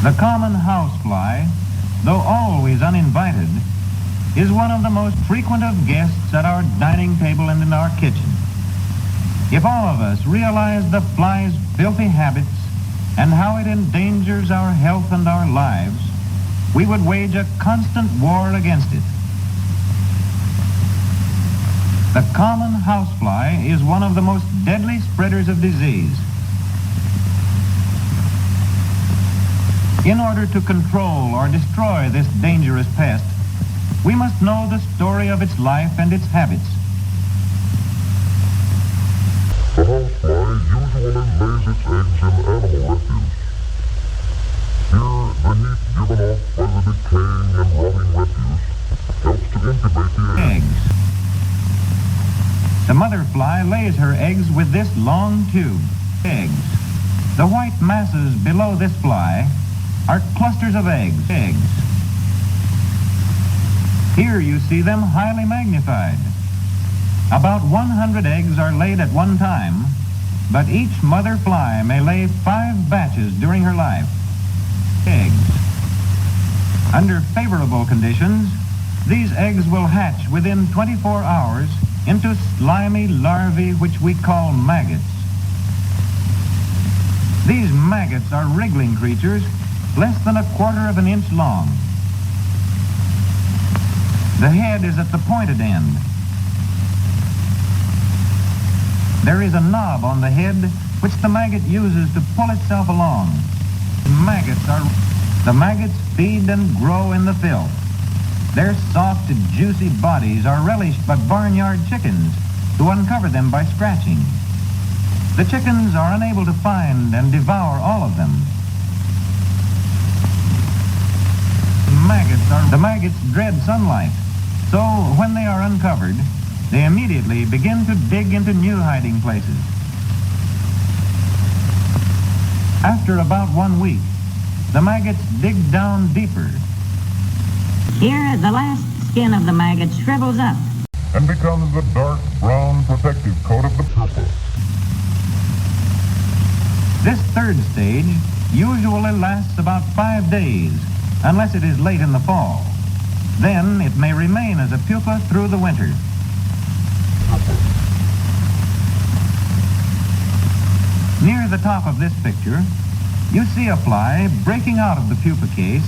The common housefly, though always uninvited, is one of the most frequent of guests at our dining table and in our kitchen. If all of us realized the fly's filthy habits and how it endangers our health and our lives, we would wage a constant war against it. The common housefly is one of the most deadly spreaders of disease. In order to control or destroy this dangerous pest, we must know the story of its life and its habits. The housefly usually lays its eggs in animal refuse. Here, the heat given off by the decaying and rotting refuse helps to incubate the eggs. The mother fly lays her eggs with this long tube. Eggs. The white masses below this fly are clusters of eggs. Here you see them highly magnified. About 100 eggs are laid at one time, but each mother fly may lay 5 batches during her life. Eggs. Under favorable conditions, these eggs will hatch within 24 hours into slimy larvae which we call maggots. These maggots are wriggling creatures less than 1/4 of an inch long. The head is at the pointed end. There is a knob on the head which the maggot uses to pull itself along. The maggots feed and grow in the filth. Their soft, juicy bodies are relished by barnyard chickens who uncover them by scratching. The chickens are unable to find and devour all of them. The maggots dread sunlight, so when they are uncovered, they immediately begin to dig into new hiding places. After about 1 week, the maggots dig down deeper. Here, the last skin of the maggot shrivels up and becomes the dark brown protective coat of the pupa. This third stage usually lasts about 5 days, unless it is late in the fall. Then it may remain as a pupa through the winter. Near the top of this picture, you see a fly breaking out of the pupa case,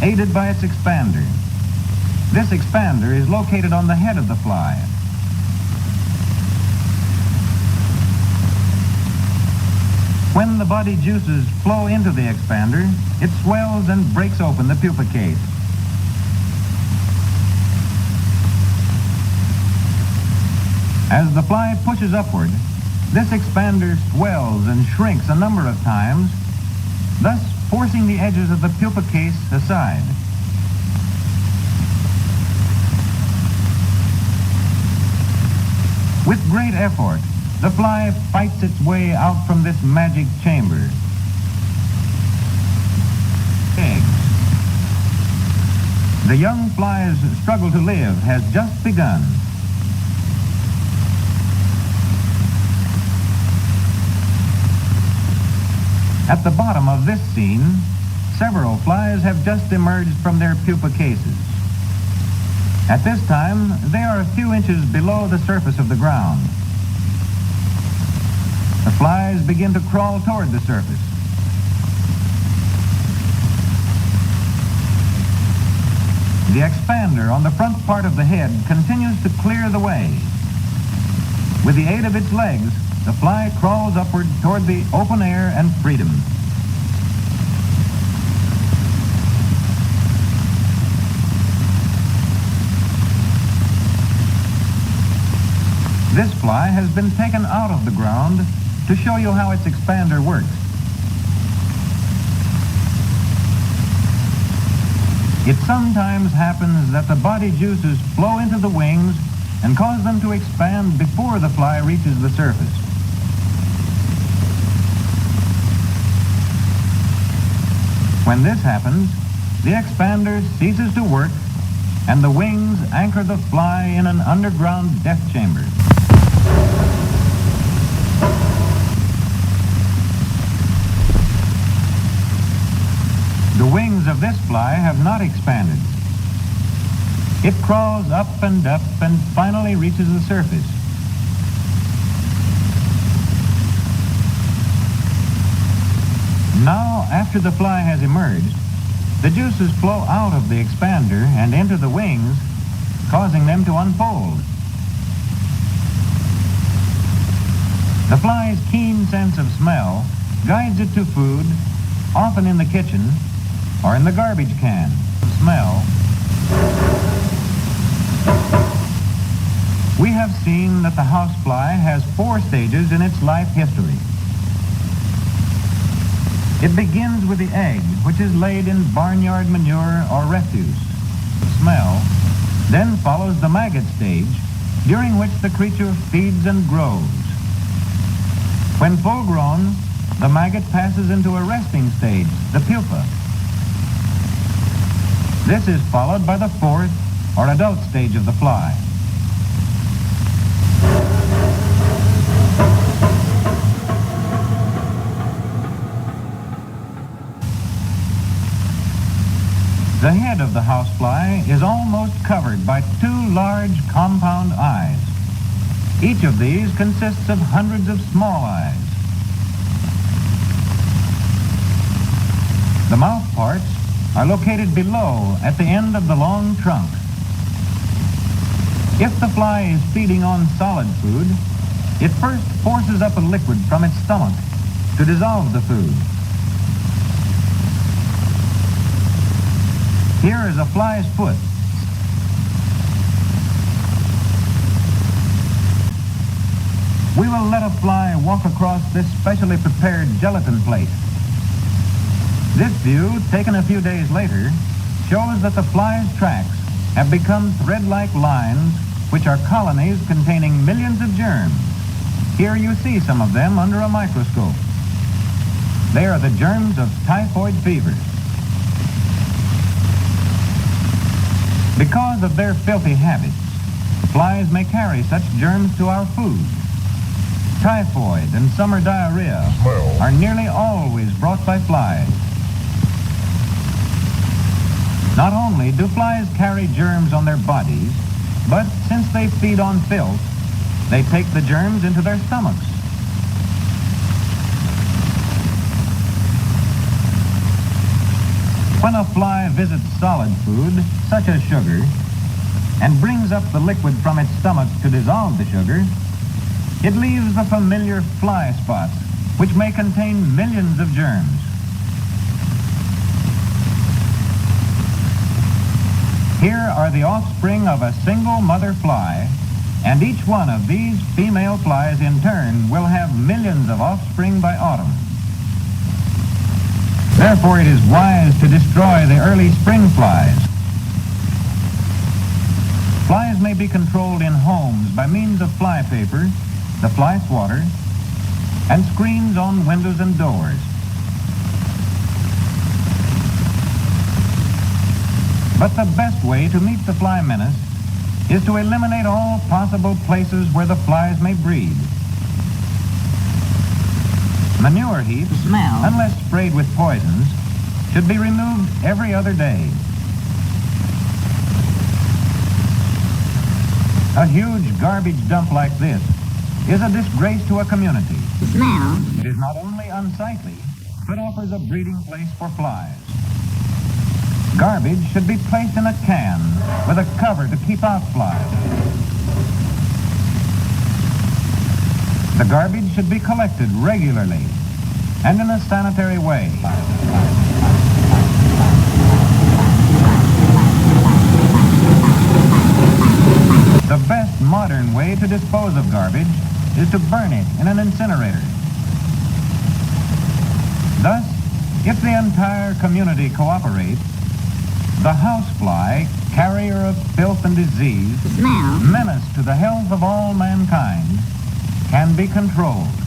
aided by its expander. This expander is located on the head of the fly. When the body juices flow into the expander, it swells and breaks open the pupa case. As the fly pushes upward, this expander swells and shrinks a number of times, thus forcing the edges of the pupa case aside. With great effort, the fly fights its way out from this magic chamber. Eggs. The young fly's struggle to live has just begun. At the bottom of this scene, several flies have just emerged from their pupa cases. At this time, they are a few inches below the surface of the ground. The flies begin to crawl toward the surface. The expander on the front part of the head continues to clear the way. With the aid of its legs, the fly crawls upward toward the open air and freedom. This fly has been taken out of the ground to show you how its expander works. It sometimes happens that the body juices flow into the wings and cause them to expand before the fly reaches the surface. When this happens, the expander ceases to work and the wings anchor the fly in an underground death chamber. housefly have not expanded. It crawls up and finally reaches the surface. Now, after the fly has emerged, the juices flow out of the expander and into the wings, causing them to unfold. The fly's keen sense of smell guides it to food, often in the kitchen or in the garbage can. Smell. We have seen that the housefly has 4 stages in its life history. It begins with the egg, which is laid in barnyard manure or refuse. Smell. Then follows the maggot stage, during which the creature feeds and grows. When full grown, the maggot passes into a resting stage, the pupa. This is followed by the 4th or adult stage of the fly. The head of the housefly is almost covered by 2 large compound eyes. Each of these consists of hundreds of small eyes. The mouth parts are located below at the end of the long trunk. If the fly is feeding on solid food, it first forces up a liquid from its stomach to dissolve the food. Here is a fly's foot. We will let a fly walk across this specially prepared gelatin plate. This view, taken a few days later, shows that the fly's tracks have become thread-like lines, which are colonies containing millions of germs. Here you see some of them under a microscope. They are the germs of typhoid fever. Because of their filthy habits, flies may carry such germs to our food. Typhoid and summer diarrhea are nearly always brought by flies. Not only do flies carry germs on their bodies, but since they feed on filth, they take the germs into their stomachs. When a fly visits solid food, such as sugar, and brings up the liquid from its stomach to dissolve the sugar, it leaves the familiar fly spots, which may contain millions of germs. Here are the offspring of a single mother fly, and each one of these female flies in turn will have millions of offspring by autumn. Therefore, it is wise to destroy the early spring flies. Flies may be controlled in homes by means of fly paper, the fly swatter, and screens on windows and doors. But the best way to meet the fly menace is to eliminate all possible places where the flies may breed. Manure heaps, unless sprayed with poisons, should be removed every other day. A huge garbage dump like this is a disgrace to a community. It is not only unsightly, but offers a breeding place for flies. Garbage should be placed in a can with a cover to keep out flies. The garbage should be collected regularly and in a sanitary way. The best modern way to dispose of garbage is to burn it in an incinerator. Thus, if the entire community cooperates, the housefly, carrier of filth and disease, menace to the health of all mankind, can be controlled.